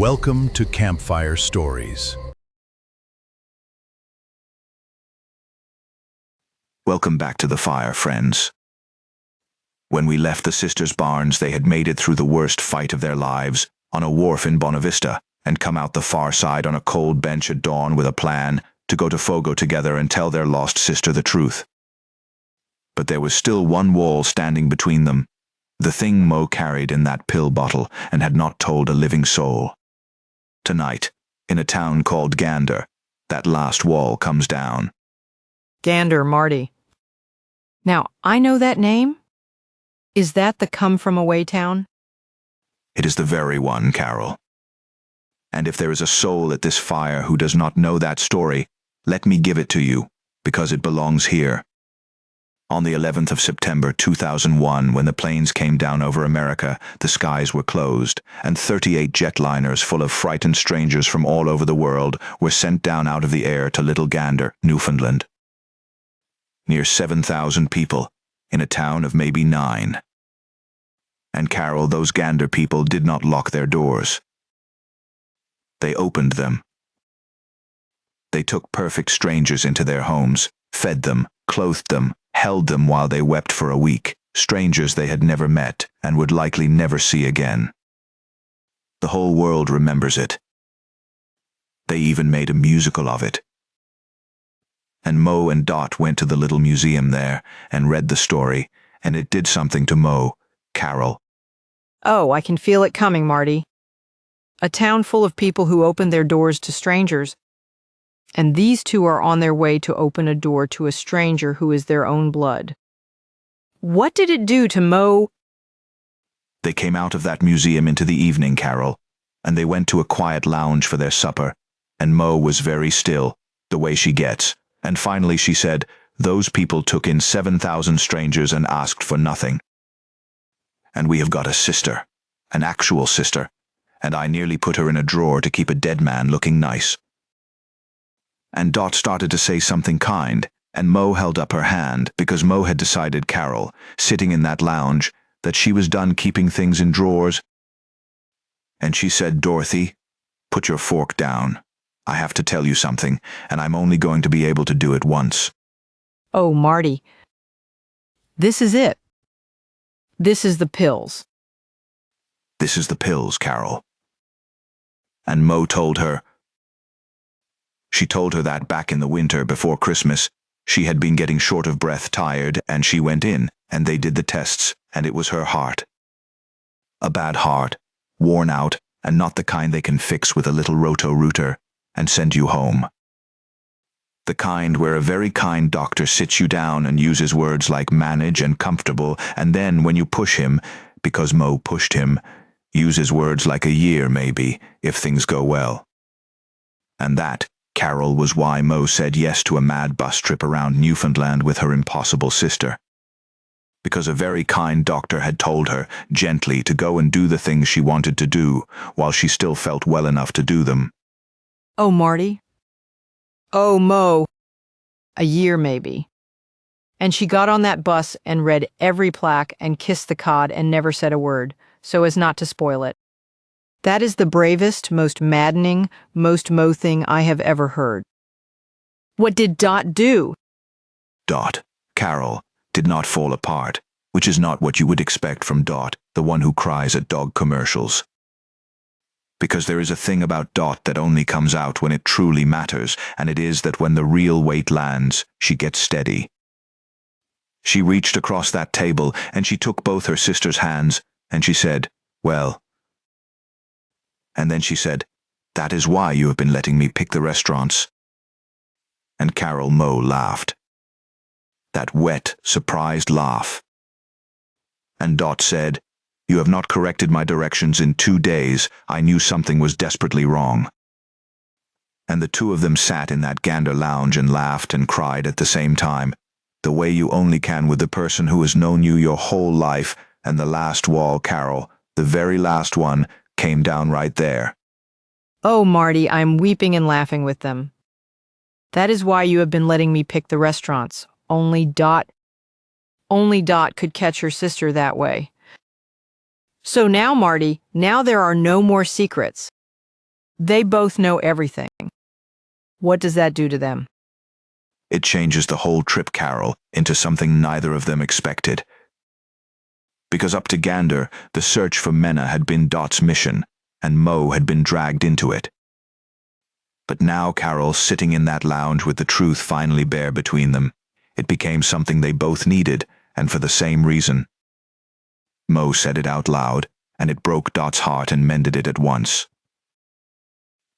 Welcome to Campfire Stories. Welcome back to the fire, friends. When we left the sisters' barns, they had made it through the worst fight of their lives on a wharf in Bonavista and come out the far side on a cold bench at dawn with a plan to go to Fogo together and tell their lost sister the truth. But there was still one wall standing between them, the thing Mo carried in that pill bottle and had not told a living soul. Tonight, in a town called Gander, that last wall comes down. Gander, Marty. Now, I know that name. Is that the come-from-away town? It is the very one, Carol. And if there is a soul at this fire who does not know that story, let me give it to you, because it belongs here. On the 11th of September 2001, when the planes came down over America, the skies were closed, and 38 jetliners full of frightened strangers from all over the world were sent down out of the air to Little Gander, Newfoundland. Near 7,000 people, in a town of maybe 9. And Carol, those Gander people did not lock their doors. They opened them. They took perfect strangers into their homes, fed them, clothed them, held them while they wept for a week, strangers they had never met and would likely never see again. The whole world remembers it. They even made a musical of it. And Mo and Dott went to the little museum there and read the story, and it did something to Mo, Carol. Oh, I can feel it coming, Marty. A town full of people who opened their doors to strangers. And these two are on their way to open a door to a stranger who is their own blood. What did it do to Mo? They came out of that museum into the evening, Carol, and they went to a quiet lounge for their supper, and Mo was very still, the way she gets, and finally she said, "Those people took in 7,000 strangers and asked for nothing. And we have got a sister, an actual sister, and I nearly put her in a drawer to keep a dead man looking nice." And Dott started to say something kind, and Mo held up her hand, because Mo had decided, Carol, sitting in that lounge, that she was done keeping things in drawers. And she said, "Dorothy, put your fork down. I have to tell you something, and I'm only going to be able to do it once." Oh, Marty. This is it. This is the pills. This is the pills, Carol. And Mo told her. She told her that back in the winter before Christmas, she had been getting short of breath, tired, and she went in, and they did the tests, and it was her heart. A bad heart, worn out, and not the kind they can fix with a little roto-rooter and send you home. The kind where a very kind doctor sits you down and uses words like manage and comfortable, and then when you push him, because Mo pushed him, uses words like a year maybe, if things go well. And that, Carol, was why Mo said yes to a mad bus trip around Newfoundland with her impossible sister. Because a very kind doctor had told her, gently, to go and do the things she wanted to do, while she still felt well enough to do them. Oh, Marty. Oh, Mo. A year, maybe. And she got on that bus and read every plaque and kissed the cod and never said a word, so as not to spoil it. That is the bravest, most maddening, most Mo thing I have ever heard. What did Dott do? Dott, Carol, did not fall apart, which is not what you would expect from Dott, the one who cries at dog commercials. Because there is a thing about Dott that only comes out when it truly matters, and it is that when the real weight lands, she gets steady. She reached across that table, and she took both her sister's hands, and she said, "Well." And then she said, "That is why you have been letting me pick the restaurants." And Carol Mo laughed. That wet, surprised laugh. And Dott said, "You have not corrected my directions in 2 days. I knew something was desperately wrong." And the two of them sat in that Gander lounge and laughed and cried at the same time, the way you only can with the person who has known you your whole life, and the last wall, Carol, the very last one, came down right there. Oh, Marty, I'm weeping and laughing with them. That is why you have been letting me pick the restaurants. Only Dott could catch her sister that way. So now, Marty, now there are no more secrets. They both know everything. What does that do to them? It changes the whole trip, Carol, into something neither of them expected. Because up to Gander, the search for Menace had been Dott's mission, and Mo had been dragged into it. But now Carol, sitting in that lounge with the truth finally bare between them, it became something they both needed, and for the same reason. Mo said it out loud, and it broke Dott's heart and mended it at once.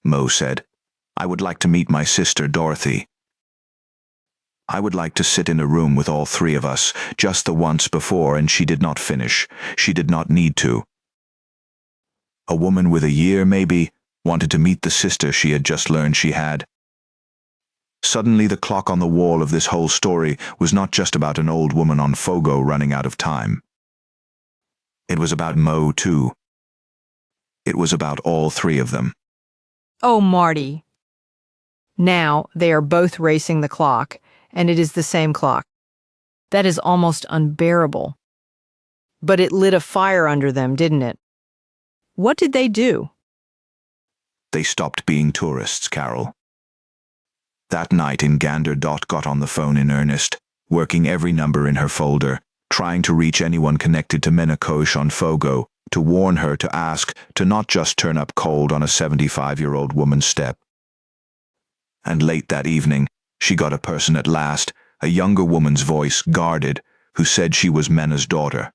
Mo said, "I would like to meet my sister Dorothy. I would like to sit in a room with all three of us, just the once before," and she did not finish. She did not need to. A woman with a year, maybe, wanted to meet the sister she had just learned she had. Suddenly the clock on the wall of this whole story was not just about an old woman on Fogo running out of time. It was about Mo, too. It was about all three of them. Oh, Marty. Now they are both racing the clock, and it is the same clock. That is almost unbearable. But it lit a fire under them, didn't it? What did they do? They stopped being tourists, Carol. That night in Gander, Dott got on the phone in earnest, working every number in her folder, trying to reach anyone connected to Menace on Fogo, to warn her, to ask, to not just turn up cold on a 75-year-old woman's step. And late that evening, she got a person at last, a younger woman's voice, guarded, who said she was Menace's daughter.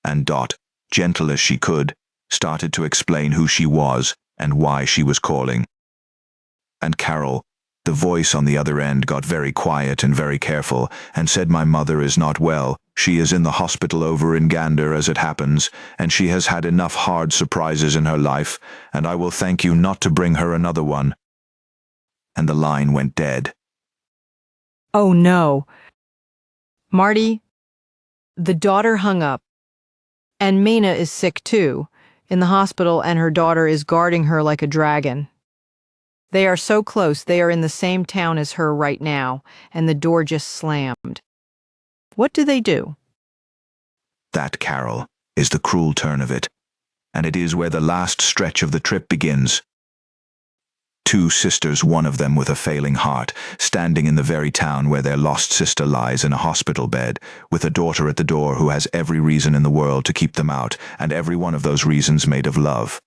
And Dott, gentle as she could, started to explain who she was and why she was calling. And Carol, the voice on the other end, got very quiet and very careful and said, "My mother is not well. She is in the hospital over in Gander, as it happens, and she has had enough hard surprises in her life, and I will thank you not to bring her another one." And the line went dead. Oh, no. Marty, the daughter hung up. And Menace is sick, too, in the hospital, and her daughter is guarding her like a dragon. They are so close. They are in the same town as her right now, and the door just slammed. What do they do? That, Carol, is the cruel turn of it, and it is where the last stretch of the trip begins. Two sisters, one of them with a failing heart, standing in the very town where their lost sister lies in a hospital bed, with a daughter at the door who has every reason in the world to keep them out, and every one of those reasons made of love.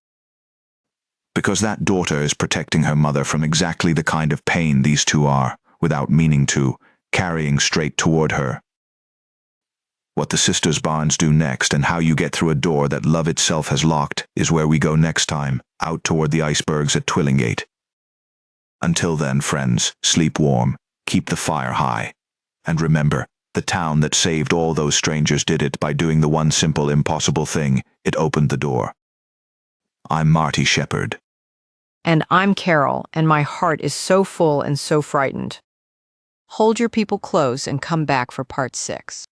Because that daughter is protecting her mother from exactly the kind of pain these two are, without meaning to, carrying straight toward her. What the sisters Barnes do next, and how you get through a door that love itself has locked, is where we go next time, out toward the icebergs at Twillingate. Until then, friends, sleep warm, keep the fire high, and remember, the town that saved all those strangers did it by doing the one simple, impossible thing: it opened the door. I'm Marty Shepherd. And I'm Carol, and my heart is so full and so frightened. Hold your people close and come back for part 6.